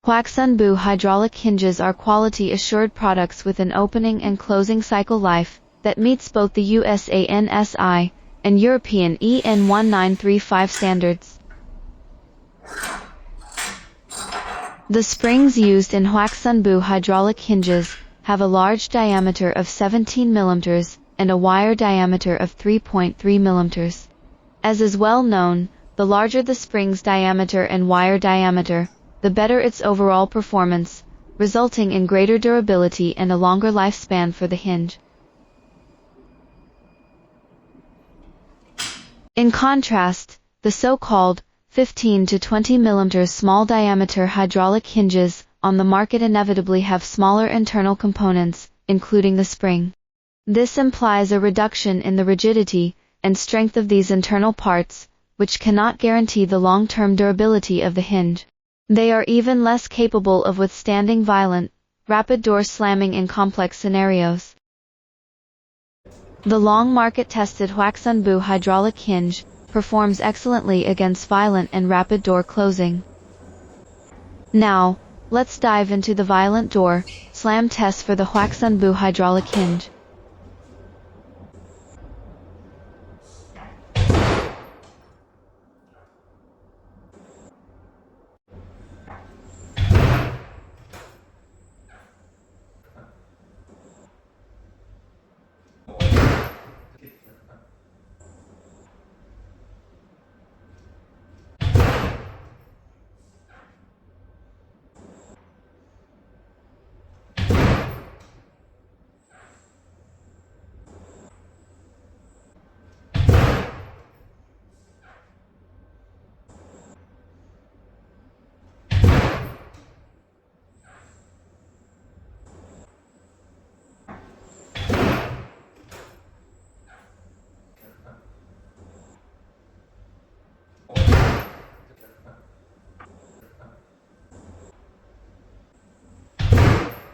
Huaxunbu hydraulic hinges are quality-assured products with an opening and closing cycle life that meets both the US ANSI and European EN 1935 standards. The springs used in huaxunbu hydraulic hinges have a large diameter of 17 mm and a wire diameter of 3.3 mm. As is well known, the larger the spring's diameter and wire diameter, the better its overall performance, resulting in greater durability and a longer lifespan for the hinge. In contrast, the so-called 15 to 20 mm small diameter hydraulic hinges on the market inevitably have smaller internal components, including the spring. This implies a reduction in the rigidity and strength of these internal parts, which cannot guarantee the long-term durability of the hinge. They are even less capable of withstanding violent, rapid door slamming in complex scenarios. The long market-tested huaxunbu hydraulic hinge performs excellently against violent and rapid door closing. Now, let's dive into the violent door slam test for the huaxunbu hydraulic hinge.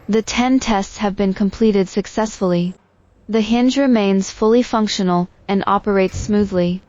The 10 tests have been completed successfully. The hinge remains fully functional and operates smoothly.